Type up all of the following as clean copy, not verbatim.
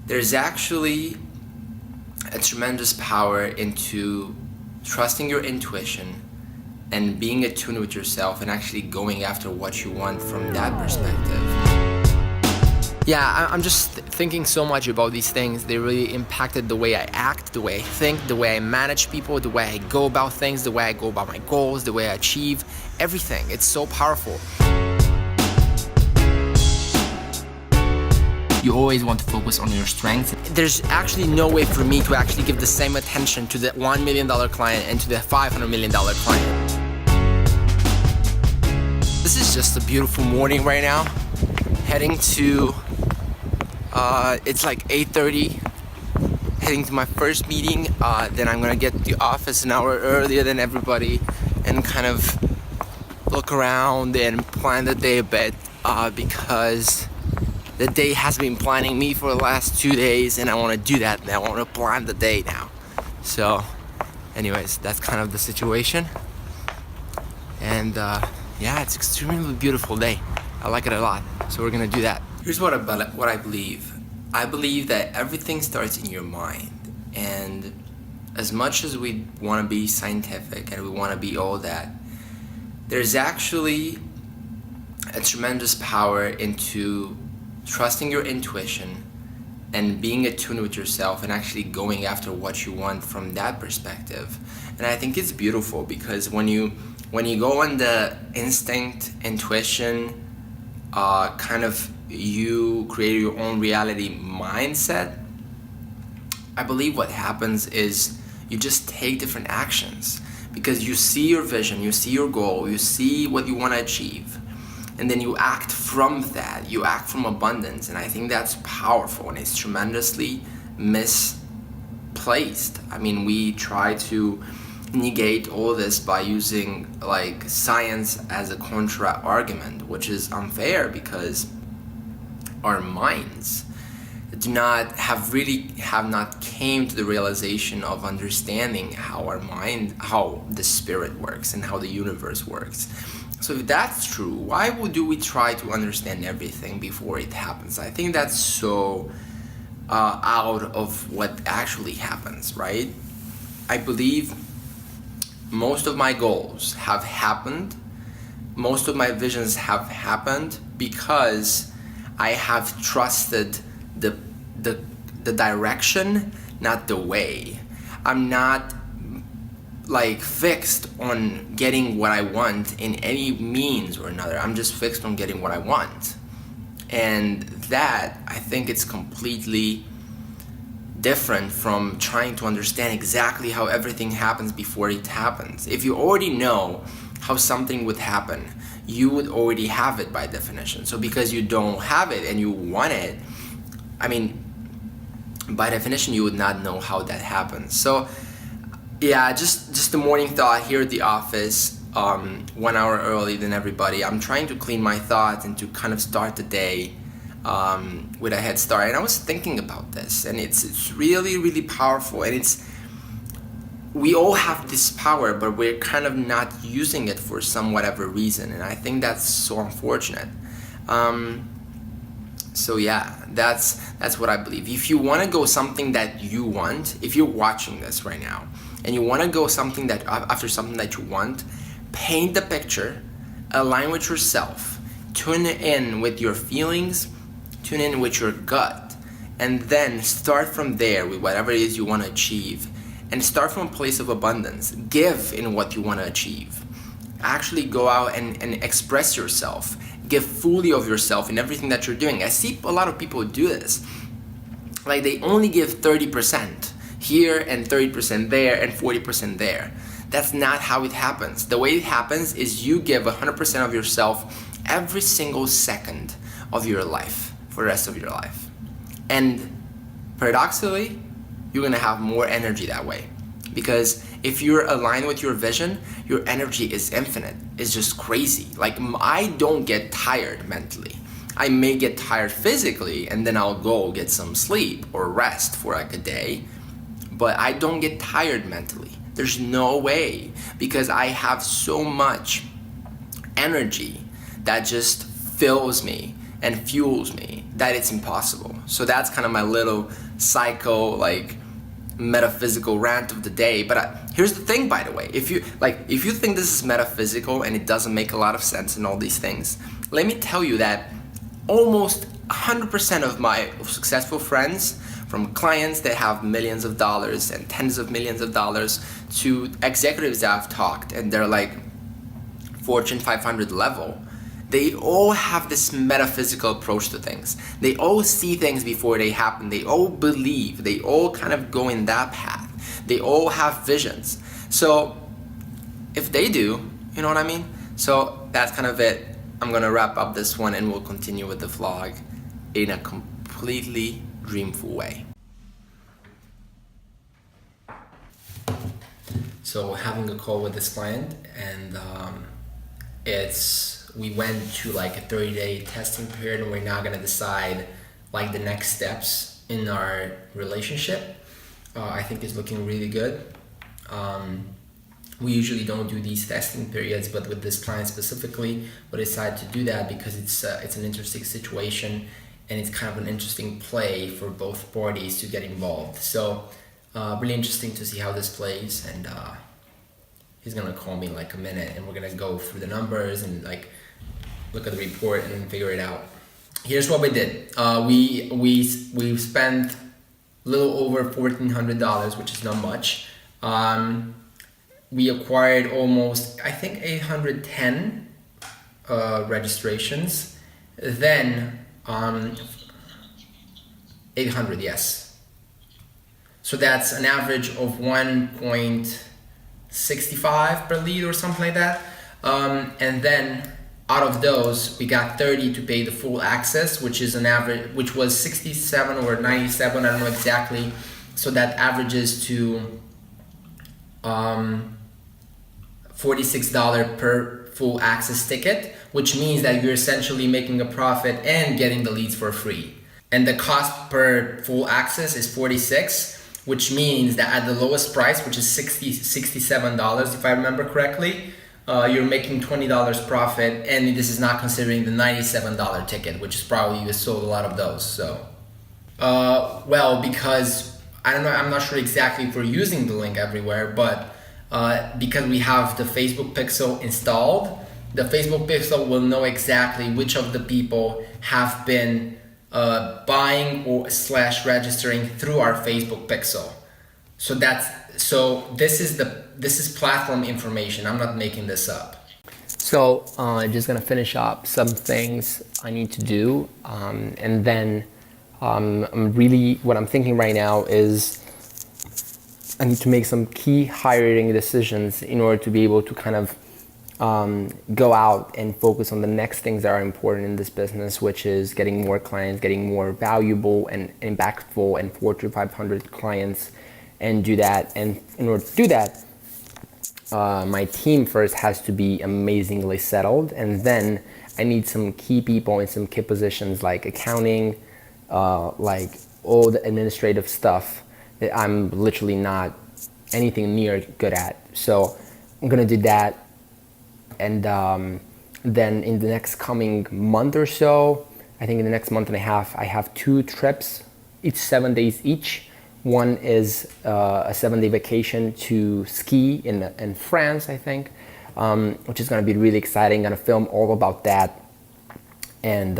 there's actually a tremendous power into trusting your intuition and being attuned with yourself and actually going after what you want from that perspective. Yeah, I'm just thinking so much about these things. They really impacted the way I act, the way I think, the way I manage people, the way I go about things, the way I go about my goals, the way I achieve everything. It's so powerful. You always want to focus on your strengths. There's actually no way for me to actually give the same attention to the $1 million client and to the $500 million client. This is just a beautiful morning right now. Heading to, it's like 8:30. Heading to my first meeting. Then I'm gonna get to the office an hour earlier than everybody and kind of look around and plan the day a bit because the day has been planning me for the last 2 days, and I want to do that. And I want to plan the day now. So, anyways, that's kind of the situation. And yeah, it's extremely beautiful day. I like it a lot. So we're gonna do that. Here's what I believe. I believe that everything starts in your mind. And as much as we want to be scientific and we want to be all that, there's actually a tremendous power into trusting your intuition and being attuned with yourself and actually going after what you want from that perspective. And I think it's beautiful because when you go on the instinct, intuition, kind of you create your own reality mindset, I believe what happens is you just take different actions because you see your vision, you see your goal, you see what you want to achieve. And then you act from that, you act from abundance. And I think that's powerful and it's tremendously misplaced. I mean, we try to negate all this by using like science as a contra argument, which is unfair because our minds have not came to the realization of understanding how the spirit works and how the universe works. So if that's true, why do we try to understand everything before it happens? I think that's so out of what actually happens, right? I believe most of my goals have happened, most of my visions have happened because I have trusted the direction, not the way. I'm not like fixed on getting what I want in any means or another. I'm just fixed on getting what I want. And that, I think it's completely different from trying to understand exactly how everything happens before it happens. If you already know how something would happen, you would already have it by definition. So because you don't have it and you want it, I mean, by definition, you would not know how that happens. So yeah, just the morning thought here at the office, 1 hour early than everybody. I'm trying to clean my thoughts and to kind of start the day with a head start. And I was thinking about this, and it's really, really powerful. And we all have this power, but we're kind of not using it for some whatever reason. And I think that's so unfortunate. So yeah, that's what I believe. If you want to go something that you want, if you're watching this right now, and you want to go after something that you want, paint the picture, align with yourself, tune in with your feelings, tune in with your gut, and then start from there with whatever it is you want to achieve. And start from a place of abundance. Give in what you want to achieve. Actually go out and express yourself. Give fully of yourself in everything that you're doing. I see a lot of people do this. Like they only give 30% here and 30% there and 40% there. That's not how it happens. The way it happens is you give 100% of yourself every single second of your life for the rest of your life. And paradoxically, you're gonna have more energy that way. Because if you're aligned with your vision, your energy is infinite. It's just crazy. Like I don't get tired mentally. I may get tired physically and then I'll go get some sleep or rest for like a day, but I don't get tired mentally. There's no way, because I have so much energy that just fills me and fuels me that it's impossible. So that's kind of my little psycho, like, metaphysical rant of the day. But here's the thing, by the way, if you think this is metaphysical and it doesn't make a lot of sense and all these things, let me tell you that almost 100% of my successful friends, from clients that have millions of dollars and tens of millions of dollars to executives that I've talked and they're like Fortune 500 level, they all have this metaphysical approach to things. They all see things before they happen. They all believe. They all kind of go in that path. They all have visions. So if they do, you know what I mean? So that's kind of it. I'm gonna wrap up this one and we'll continue with the vlog in a completely dreamful way. So having a call with this client, and we went to like a 30-day testing period, and we're now gonna decide like the next steps in our relationship. I think it's looking really good. We usually don't do these testing periods, but with this client specifically, we decided to do that because it's an interesting situation and it's kind of an interesting play for both parties to get involved. So really interesting to see how this plays, and he's gonna call me in like a minute and we're gonna go through the numbers and like look at the report and figure it out. Here's what we did. We spent a little over $1,400, which is not much. We acquired almost, I think, 810 registrations. Then 800, yes. So that's an average of 1.65 per lead or something like that. And then out of those, we got 30 to pay the full access, which is an average, which was 67 or 97, I don't know exactly. So that averages to $46 per full access ticket, which means that you're essentially making a profit and getting the leads for free. And the cost per full access is $46, which means that at the lowest price, which is $67, if I remember correctly, you're making $20 profit, and this is not considering the $97 ticket, which is probably you sold a lot of those. So, well, because I don't know, I'm not sure exactly if we're using the link everywhere, but because we have the Facebook pixel installed, the Facebook pixel will know exactly which of the people have been buying or / registering through our Facebook pixel. So this is platform information. I'm not making this up. So just gonna finish up some things I need to do, and then what I'm thinking right now is I need to make some key hiring decisions in order to be able to kind of go out and focus on the next things that are important in this business, which is getting more clients, getting more valuable and impactful and Fortune 500 clients, and do that. And in order to do that, my team first has to be amazingly settled, and then I need some key people in some key positions like accounting, like all the administrative stuff that I'm literally not anything near good at. So I'm gonna do that, and then in the next coming month or so, I think in the next month and a half, I have 2 trips, each 7 days each. One is a 7-day vacation to ski in France, I think, which is gonna be really exciting. I'm gonna film all about that. And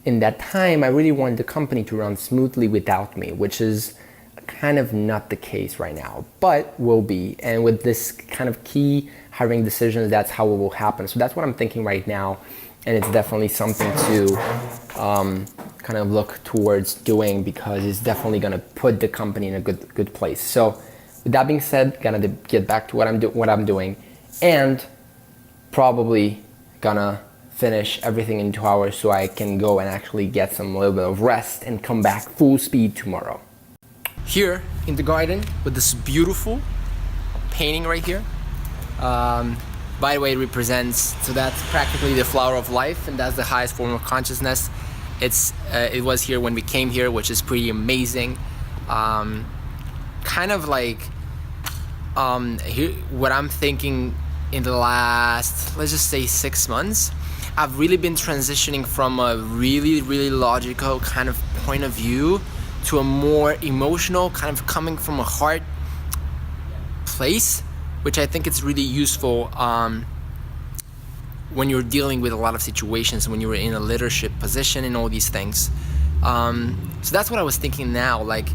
in that time, I really want the company to run smoothly without me, which is kind of not the case right now, but will be. And with this kind of key hiring decisions, that's how it will happen. So that's what I'm thinking right now, and it's definitely something to kind of look towards doing, because it's definitely gonna put the company in a good place. So with that being said, gonna get back to what I'm doing, and probably gonna finish everything in 2 hours so I can go and actually get some little bit of rest and come back full speed tomorrow. Here in the garden with this beautiful painting right here. By the way, it represents, so that's practically the flower of life, and that's the highest form of consciousness. It was here when we came here, which is pretty amazing. Kind of like here, what I'm thinking in the last, let's just say 6 months, I've really been transitioning from a really, really logical kind of point of view to a more emotional, kind of coming from a heart place, which I think is really useful when you're dealing with a lot of situations, when you're in a leadership position and all these things. So that's what I was thinking now, like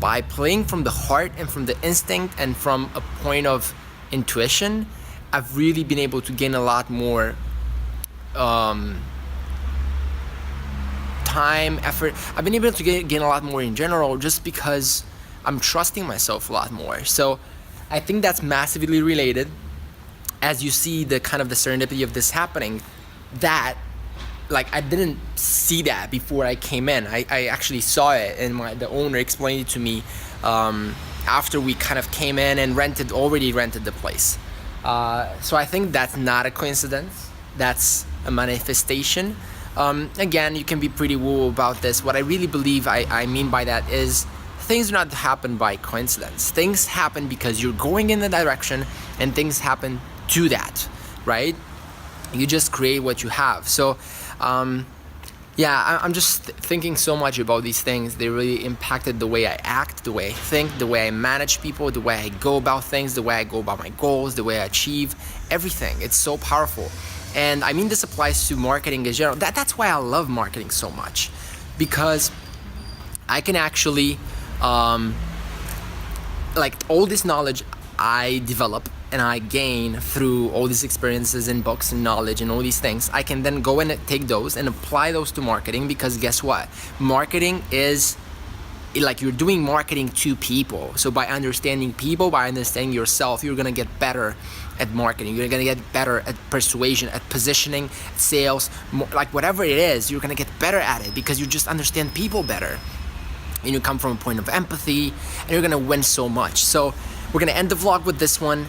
by playing from the heart and from the instinct and from a point of intuition, I've really been able to gain a lot more time, effort. I've been able to gain a lot more in general just because I'm trusting myself a lot more. So I think that's massively related. As you see the kind of the serendipity of this happening, that like I didn't see that before I came in. I actually saw it, and the owner explained it to me after we kind of came in and already rented the place. So I think that's not a coincidence. That's a manifestation. Again, you can be pretty woo about this. What I really believe I mean by that is things do not happen by coincidence. Things happen because you're going in the direction, and things happen to that, right? You just create what you have. So I'm just thinking so much about these things. They really impacted the way I act, the way I think, the way I manage people, the way I go about things, the way I go about my goals, the way I achieve everything. It's so powerful. And I mean, this applies to marketing in general. That's why I love marketing so much, because I can actually like all this knowledge I develop and I gain through all these experiences and books and knowledge and all these things, I can then go and take those and apply those to marketing, because guess what? Marketing is like you're doing marketing to people. So by understanding people, by understanding yourself, you're gonna get better at marketing. You're gonna get better at persuasion, at positioning, at sales, like whatever it is, you're gonna get better at it because you just understand people better. And you come from a point of empathy, and you're gonna win so much. So we're gonna end the vlog with this one.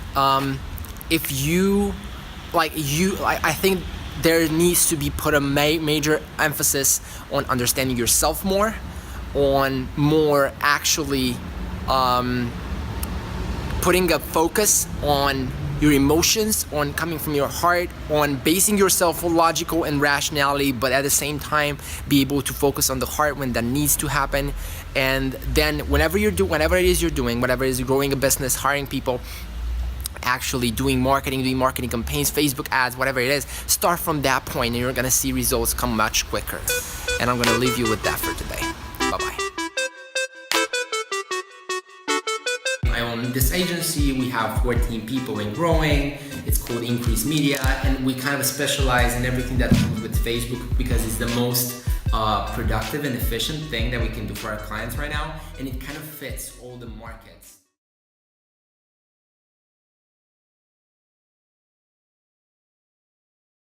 If you, I think there needs to be put a major emphasis on understanding yourself more, on more actually putting a focus on your emotions, on coming from your heart, on basing yourself on logical and rationality, but at the same time be able to focus on the heart when that needs to happen. And then whenever it is you're doing, whatever it is, you're growing a business, hiring people, actually doing marketing campaigns, Facebook ads, whatever it is, start from that point and you're gonna see results come much quicker. And I'm gonna leave you with that for today. Bye-bye. I own this agency. We have 14 people and growing. It's called Increase Media, and we kind of specialize in everything that comes with Facebook because it's the most productive and efficient thing that we can do for our clients right now, and it kind of fits all the markets.